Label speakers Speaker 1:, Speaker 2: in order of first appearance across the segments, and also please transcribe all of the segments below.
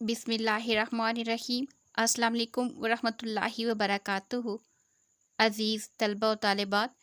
Speaker 1: बिस्मिल्लाहिर्रहमानिर्रहीम। अस्सलाम वालेकुम वरहमतुल्लाहि वबरकातुहू। अज़ीज़ तलबा और तालिबात,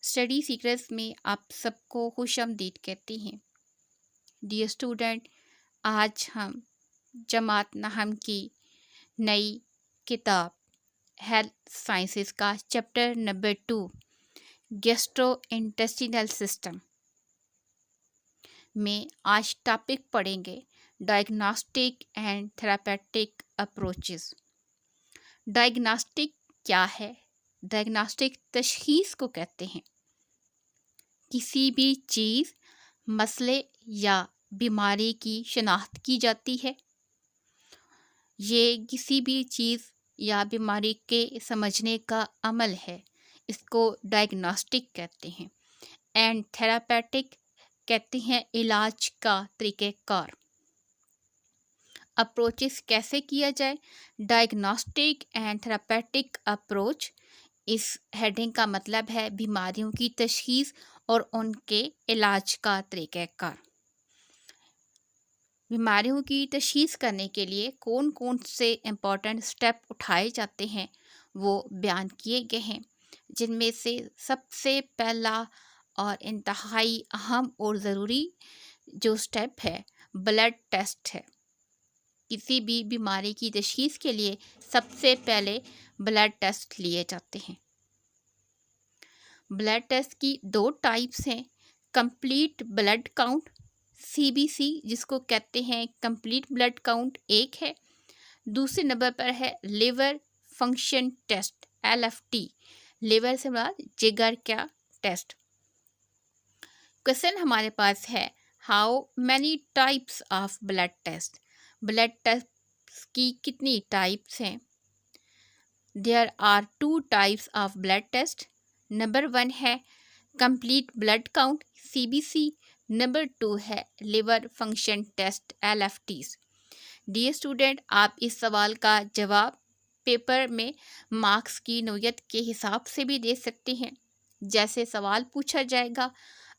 Speaker 1: स्टडी सीक्रेट्स में आप सबको खुशामदीद कहते हैं। डियर स्टूडेंट, आज हम जमात नहम की नई किताब हेल्थ साइंसेस का chapter number 2 gastrointestinal system में आज टॉपिक पढ़ेंगे diagnostic and therapeutic approaches. Diagnostic क्या है? डायग्नोस्टिक तशखीस को कहते हैं। किसी भी चीज़, मसले या बीमारी की शनाख्त की जाती है। ये किसी भी चीज़ या बीमारी के समझने का अमल है, इसको डायग्नोस्टिक कहते हैं। एंड थेरापेटिक कहते हैं इलाज का तरीक़ेकार। अप्रोचेस कैसे किया जाए? डायग्नोस्टिक एंड थेरापेटिक अप्रोच, इस हेडिंग का मतलब है बीमारियों की तशखीस और उनके इलाज का तरीक़ेकार। बीमारियों की तशखीस करने के लिए कौन कौन से इम्पॉर्टेंट स्टेप उठाए जाते हैं वो बयान किए गए हैं, जिनमें से सबसे पहला और इंतहाई अहम और ज़रूरी जो स्टेप है ब्लड टेस्ट है। किसी भी बीमारी की तशखीस के लिए सबसे पहले ब्लड टेस्ट लिए जाते हैं। ब्लड टेस्ट की दो टाइप्स हैं, कंप्लीट ब्लड काउंट CBC जिसको कहते हैं कंप्लीट ब्लड काउंट एक है। दूसरे नंबर पर है liver function test LFT, liver से मुराद जिगर का टेस्ट। क्वेश्चन हमारे पास है, how many types of blood test? Blood test की कितनी टाइप्स हैं? There are 2 types of blood test. Number 1 है complete blood count CBC, number 2 है liver function test LFTs। Dear student, आप इस सवाल का जवाब पेपर में मार्क्स की नौयत के हिसाब से भी दे सकते हैं। जैसे सवाल पूछा जाएगा,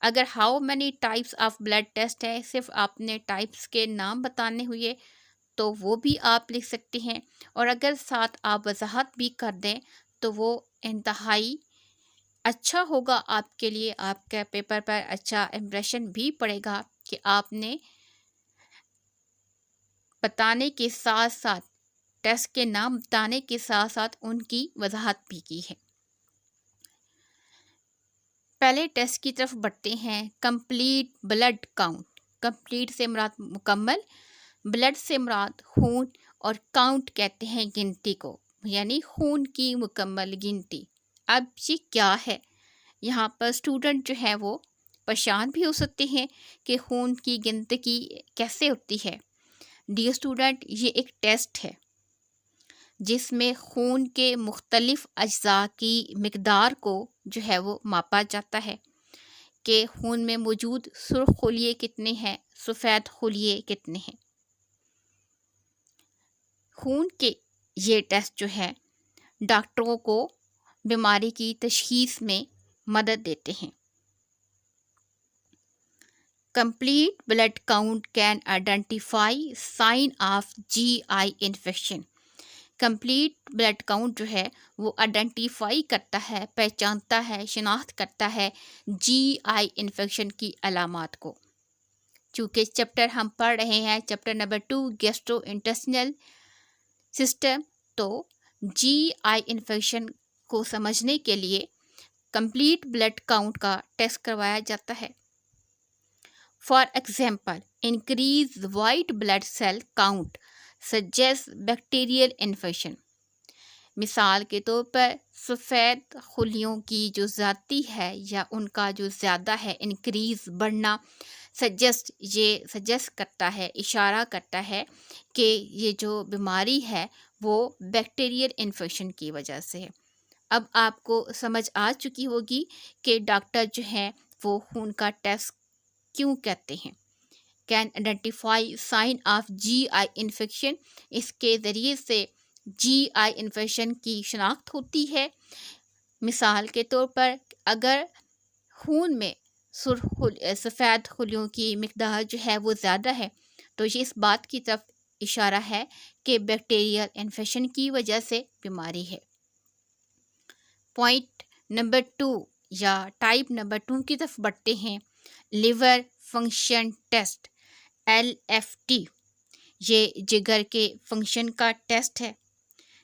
Speaker 1: अगर how many types of blood test है, सिर्फ आपने टाइप्स के नाम बताने हुए तो वो भी आप लिख सकते हैं, और अगर साथ आप वजाहत भी कर दें तो वो इंतहाई अच्छा होगा आपके लिए। आपके पेपर पर अच्छा इम्प्रेशन भी पड़ेगा कि आपने बताने के साथ साथ, टेस्ट के नाम बताने के साथ साथ उनकी वजाहत भी की है। पहले टेस्ट की तरफ बढ़ते हैं, कंप्लीट ब्लड काउंट। कंप्लीट से मुराद मुकम्मल, ब्लड से मुराद खून, और काउंट कहते हैं गिनती को, यानी खून की मुकम्मल गिनती। अब ये क्या है? यहाँ पर स्टूडेंट जो है वो परेशान भी हो सकते हैं कि खून की गिनती कैसे होती है। डियर स्टूडेंट, ये एक टेस्ट है जिसमें खून के मुख्तलिफ अज्जा की मिकदार को जो है वो मापा जाता है कि खून में मौजूद सुर्ख खुलिये कितने हैं, सफ़ेद खुलिये कितने हैं। खून के ये टेस्ट जो है डॉक्टरों को बीमारी की तशखीस में मदद देते हैं। Complete blood count can identify sign of GI infection. Complete blood count जो है वो आइडेंटिफाई करता है, पहचानता है, शिनाख्त करता है GI इन्फेक्शन की अलामात को। चूँकि चैप्टर हम पढ़ रहे हैं chapter number 2 gastrointestinal system, तो GI इन्फेक्शन को समझने के लिए कंप्लीट ब्लड काउंट का टेस्ट करवाया जाता है। For example, increase white blood cell count suggest bacterial infection. मिसाल के तौर पर सफ़ेद खुलियों की जो ज़्यादती है या उनका जो ज़्यादा है, इंक्रीज बढ़ना, ये सजेस्ट करता है, इशारा करता है कि ये जो बीमारी है वो बैक्टीरियल इन्फेक्शन की वजह से है। अब आपको समझ आ चुकी होगी कि डॉक्टर जो हैं वो खून का टेस्ट क्यों कहते हैं। Can identify sign of GI infection, इसके ज़रिए से GI इन्फेक्शन की शनाख्त होती है। मिसाल के तौर पर अगर खून में सफ़ेद खुलियों की मिकदार जो है वो ज़्यादा है तो ये इस बात की तरफ اشارہ ہے کہ بیکٹیریل انفیکشن کی وجہ سے بیماری ہے۔ پوائنٹ نمبر 2 یا ٹائپ نمبر 2 کی طرف بڑھتے ہیں، لیور فنکشن ٹیسٹ LFT۔ یہ جگر کے فنکشن کا ٹیسٹ ہے۔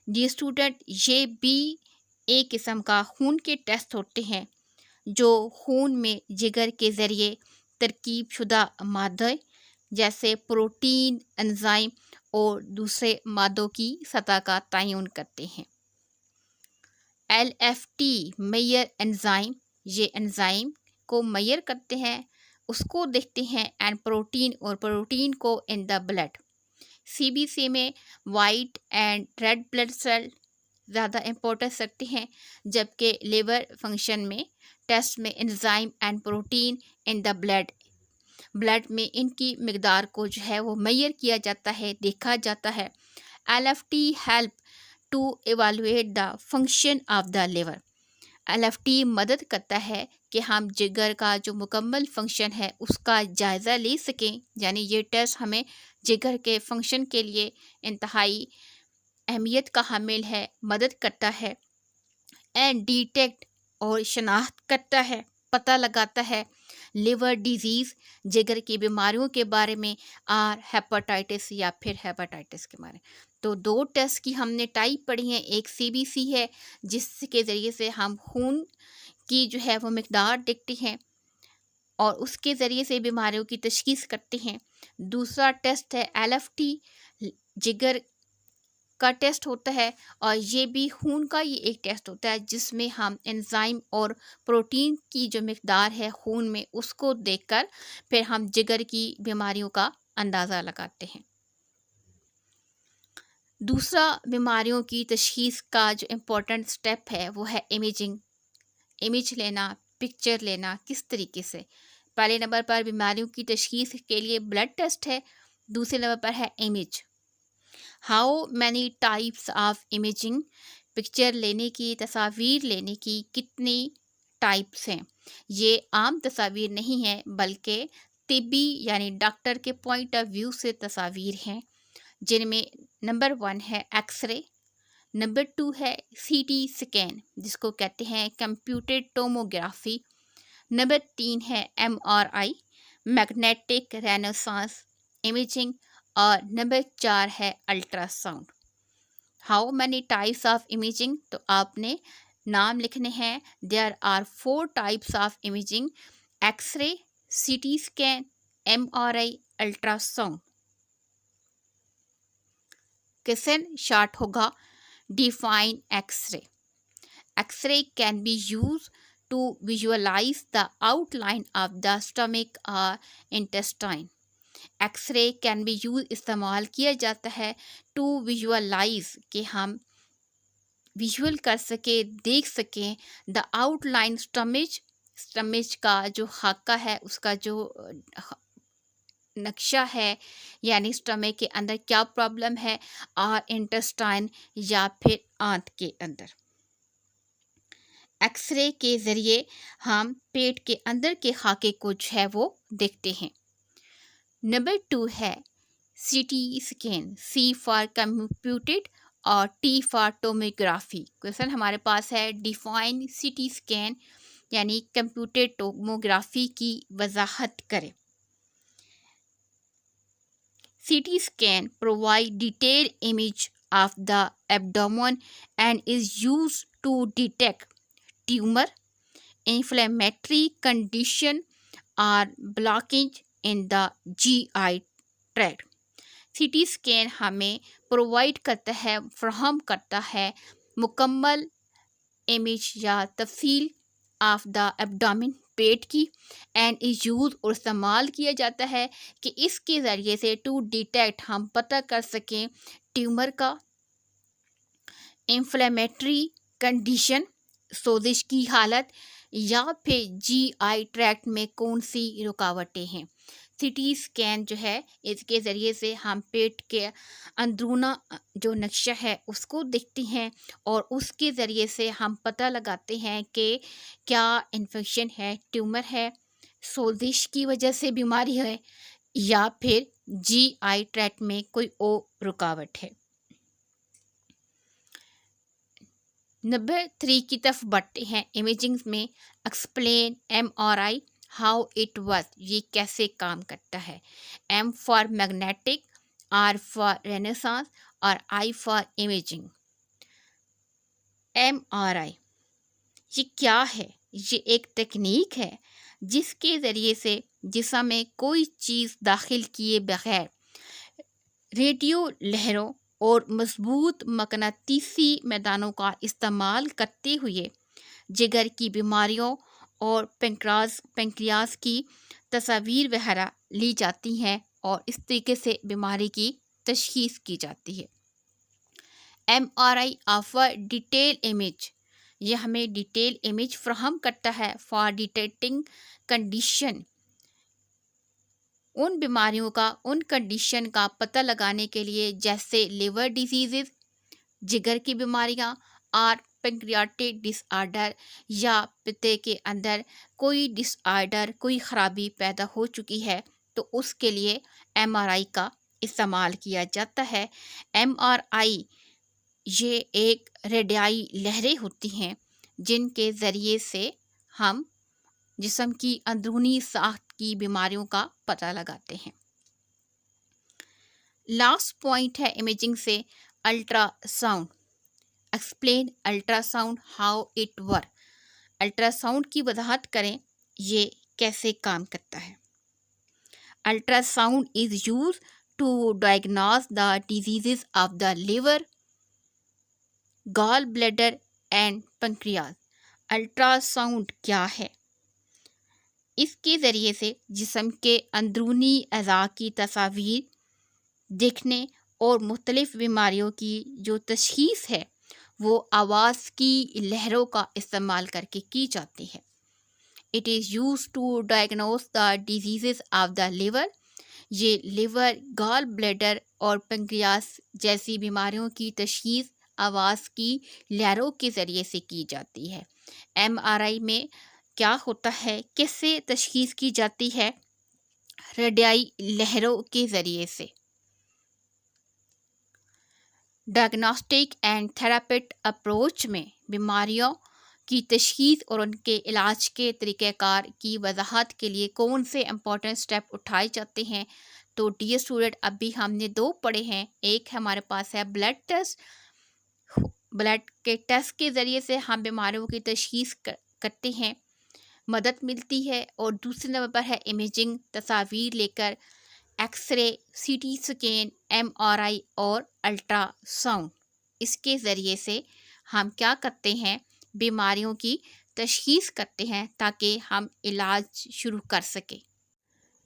Speaker 1: ڈی اسٹوڈنٹ، یہ بھی ایک قسم کا خون کے ٹیسٹ ہوتے ہیں جو خون میں جگر کے ذریعے ترکیب شدہ مادے جیسے پروٹین، انزائم اور دوسرے مادوں کی سطح کا تعین کرتے ہیں۔ LFT میئر انزائم، یہ انزائم کو میئر کرتے ہیں، اس کو دیکھتے ہیں، اینڈ پروٹین اور پروٹین کو ان دا بلڈ۔ CBC میں white and red blood cell زیادہ امپورٹنس رکھتے ہیں، جبکہ لیور فنکشن میں ٹیسٹ میں enzyme and protein in the blood میں ان کی مقدار کو جو ہے وہ میئر کیا جاتا ہے، دیکھا جاتا ہے۔ LFT help to evaluate the function of the liver. LFT مدد کرتا ہے کہ ہم جگر کا جو مکمل فنکشن ہے اس کا جائزہ لے سکیں، یعنی یہ ٹیسٹ ہمیں جگر کے فنکشن کے لیے انتہائی اہمیت کا حامل ہے، مدد کرتا ہے، اینڈ ڈیٹیکٹ اور شناخت کرتا ہے، پتہ لگاتا ہے لیور ڈیزیز، جگر کی بیماریوں کے بارے میں، اور ہیپاٹائٹس یا پھر ہیپاٹائٹس کے بارے میں۔ تو 2 ٹیسٹ کی ہم نے ٹائپ پڑھی ہیں، ایک CBC ہے جس کے ذریعے سے ہم خون کی جو ہے وہ مقدار دیکھتے ہیں اور اس کے ذریعے سے بیماریوں کی تشخیص کرتے ہیں۔ دوسرا ٹیسٹ ہے LFT، جگر کا ٹیسٹ ہوتا ہے، اور یہ بھی خون کا ہی ایک ٹیسٹ ہوتا ہے جس میں ہم انزائم اور پروٹین کی جو مقدار ہے خون میں اس کو دیکھ کر پھر ہم جگر کی بیماریوں کا اندازہ لگاتے ہیں۔ دوسرا بیماریوں کی تشخیص کا جو امپورٹنٹ سٹیپ ہے وہ ہے امیج لینا، پکچر لینا۔ کس طریقے سے؟ پہلے نمبر پر بیماریوں کی تشخیص کے لیے بلڈ ٹیسٹ ہے، دوسرے نمبر پر ہے image. How many types of imaging? Picture لینے کی، تصاویر لینے کی کتنی ٹائپس ہیں؟ یہ عام تصاویر نہیں ہیں بلکہ طبی یعنی ڈاکٹر کے پوائنٹ آف ویو سے تصاویر ہیں، جن میں نمبر 1 ہے ایکس رے، نمبر 2 ہے CT اسکین جس کو کہتے ہیں کمپیوٹڈ ٹوموگرافی، نمبر 3 ہے MRI میگنیٹک ریزونانس امیجنگ، اور نمبر 4 ہے ultrasound. How many types of imaging? تو آپ نے نام لکھنے ہیں۔ There are 4 types of imaging: X ray, CT scan, MRI، ultrasound. Question short ہوگا، define X ray. X ray can be use to visualise the outline of the stomach اور intestine. X ray can be use استعمال کیا جاتا ہے to ویژولاائز کہ ہم visual کر سکیں، دیکھ سکیں دا آؤٹ لائن اسٹمچ کا جو خاکہ ہے، اس کا جو نقشہ ہے، یعنی اسٹمک کے اندر کیا پرابلم ہے، اور انٹسٹائن یا پھر آنت کے اندر۔ ایکس رے کے ذریعے ہم پیٹ کے اندر کے خاکے کو جو ہے وہ دیکھتے ہیں۔ نمبر 2 ہے CT scan, C for computed اور T فار ٹوموگرافی۔ کویشچن ہمارے پاس ہے، ڈیفائن CT اسکین یعنی کمپیوٹڈ ٹوموگرافی کی وضاحت کرے۔ CT scan provide detailed image of the abdomen and is used to detect tumor, inflammatory condition or blockage in the GI tract۔ CT scan ہمیں provide کرتا ہے، فراہم کرتا ہے مکمل امیج یا تفصیل آف دا ایبڈومن، پیٹ کی، اینڈ از یوز اور استعمال کیا جاتا ہے کہ اس کے ذریعے سے ٹو ڈیٹیکٹ ہم پتہ کر سکیں ٹیومر کا، انفلیمیٹری کنڈیشن سوزش کی حالت، یا پھر GI ٹریکٹ میں کون سی رکاوٹیں ہیں۔ CT اسکین جو ہے اس کے ذریعے سے ہم پیٹ کے اندرونہ جو نقشہ ہے اس کو دیکھتے ہیں، اور اس کے ذریعے سے ہم پتہ لگاتے ہیں کہ کیا انفیکشن ہے، ٹیومر ہے، سوزش کی وجہ سے بیماری ہے، یا پھر GI ट्रैक्ट में कोई और रुकावट है। नंबर 3 की तरफ बढ़ते हैं। इमेजिंग में explain MRI how it work, ये कैसे काम करता है। M for magnetic, R for renaissance और I फॉर इमेजिंग। MRI ये क्या है? ये एक तकनीक है जिसके ज़रिए से जिस्म में कोई चीज़ दाखिल किए बगैर रेडियो लहरों और मजबूत मकनातीसी मैदानों का इस्तेमाल करते हुए जिगर की बीमारियों और पेंक्रियाज की तस्वीर वगैरह ली जाती हैं और इस तरीके से बीमारी की तशखीस की जाती है। MRI ऑफर डिटेल इमेज, यह हमें डिटेल इमेज फ्राहम करता है फॉर डिटेक्टिंग कंडीशन, उन बीमारियों का, उन कंडीशन का पता लगाने के लिए जैसे लिवर डिजीज़, जिगर की बीमारियां और पेंक्रियाटिक डिसऑर्डर, या पित्ते के अंदर कोई डिसऑर्डर, कोई ख़राबी पैदा हो चुकी है तो उसके लिए MRI का इस्तेमाल किया जाता है। MRI ये एक रेडियाई लहरें होती हैं जिनके ज़रिए से हम जिस्म की अंदरूनी साख्त की बीमारियों का पता लगाते हैं। लास्ट पॉइंट है इमेजिंग से ultrasound. Explain ultrasound how it work, ultrasound की वजाहत करें ये कैसे काम करता है। Ultrasound is use to diagnose the disease of the liver, gall bladder and pancreas. Ultrasound क्या है? इसके ज़रिए से जिस्म के अंदरूनी अज़ा की तस्वीर देखने और मुख्तलिफ़ बीमारियों की जो तशख़ीस है वो आवाज़ की लहरों का इस्तेमाल करके की जाती है। It is use to diagnose the disease of the liver, ये लिवर, गॉल ब्लैडर और पेंक्रियास जैसी बीमारियों की तशख़ीस आवाज़ की लहरों के ज़रिए से की जाती है। MRI में क्या होता है, कैसे तशख़ीस की जाती है? रेडियाई लहरों के ज़रिए से। डायग्नोस्टिक एंड थेरापिट अप्रोच में बीमारियों की तशख़ीस और उनके इलाज के तरीक़ेकार की वजाहत के लिए कौन से इम्पोर्टेंट स्टेप उठाए जाते हैं? तो डियर स्टूडेंट, अभी हमने 2 पढ़े हैं। एक हमारे पास है ब्लड टेस्ट, ब्लड के टेस्ट के ज़रिए से हम बीमारियों की तशख़ीस करते हैं, मदद मिलती है। और दूसरे नंबर पर है इमेजिंग, तस्वीर लेकर एक्सरे, CT स्कैन, MRI और अल्ट्रासाउंड, इसके ज़रिए से हम क्या करते हैं, बीमारियों की तशख़ीस करते हैं ताकि हम इलाज शुरू कर सकें।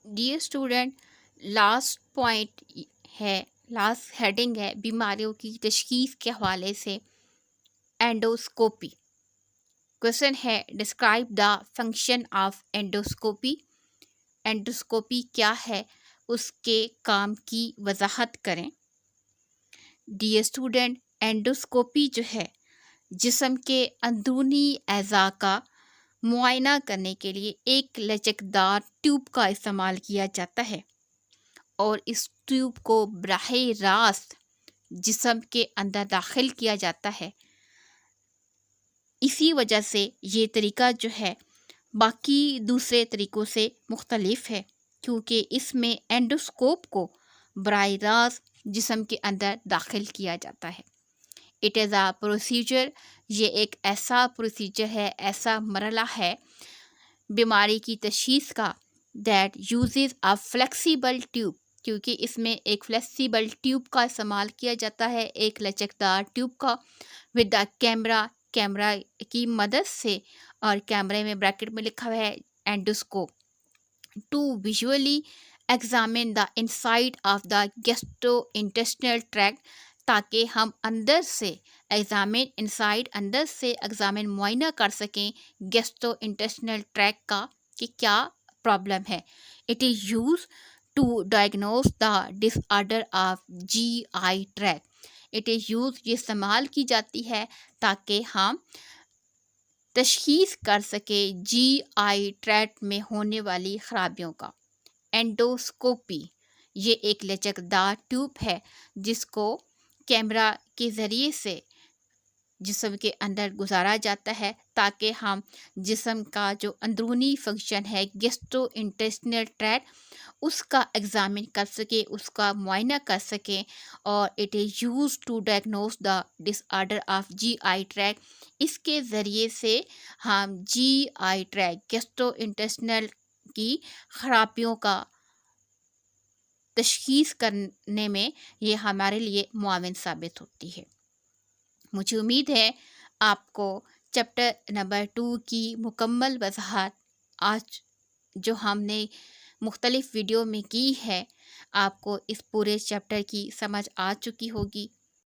Speaker 1: डियर स्टूडेंट, लास्ट पॉइंट है, लास्ट हेडिंग है बीमारियों की तशख़ीस के हवाले से एंडोस्कोपी। क्वेश्चन है describe the function of endoscopy. Endoscopy क्या है, उसके काम की वजाहत करें। डियर स्टूडेंट, एंडोस्कोपी जो है जिस्म के अंदरूनी अज़ा का मुआयना करने के लिए एक लचकदार ट्यूब का इस्तेमाल किया जाता है और इस ट्यूब को बराह रास्त जिस्म के अंदर दाखिल किया जाता है। इसी वजह से ये तरीका जो है बाकी दूसरे तरीक़ों से मुख्तलिफ है क्योंकि इसमें एंडोस्कोप को बराह रास्त जिस्म के अंदर दाखिल किया जाता है। इट इज़ अ प्रोसीजर, ये एक ऐसा प्रोसीजर है, ऐसा मरला है बीमारी की तशख़ीस का that uses a flexible tube, क्योंकि इसमें एक फ्लेक्सिबल ट्यूब का इस्तेमाल किया जाता है, एक लचकदार ट्यूब का, विद द कैमरा की मदद से, और कैमरे में ब्रैकेट में लिखा हुआ है endoscope, to visually examine the inside of the gastrointestinal tract, ताकि हम अंदर से एग्जामिन इनसाइड, अंदर से एग्जामिन मुआयना कर सकें गैस्ट्रोइंटेस्टिनल ट्रैक्ट का कि क्या प्रॉब्लम है। It is use to diagnose the disorder of GI tract. It is use, ये इस्तेमाल की जाती है ताकि हम तशख़ीस कर सके GI ट्रैक्ट में होने वाली ख़राबियों का। एंडोस्कोपी یہ ایک لچکدار ٹیوب ہے جس کو کیمرہ کے ذریعے سے جسم کے اندر گزارا جاتا ہے تاکہ ہم جسم کا جو اندرونی فنکشن ہے گیسٹرو انٹسٹینل ٹریکٹ اس کا ایگزامن کر سکیں، اس کا معائنہ کر سکیں، اور it is use to diagnose the disorder of G I tract. اس کے ذریعے سے ہم جی آئی ٹریکٹ گیسٹرو انٹسٹینل کی خرابیوں کا تشخیص کرنے میں یہ ہمارے لیے معاون ثابت ہوتی ہے۔ مجھے امید ہے آپ کو چیپٹر نمبر 2 کی مکمل وضاحت آج جو ہم نے مختلف ویڈیو میں کی ہے، آپ کو اس پورے چیپٹر کی سمجھ آ چکی ہوگی۔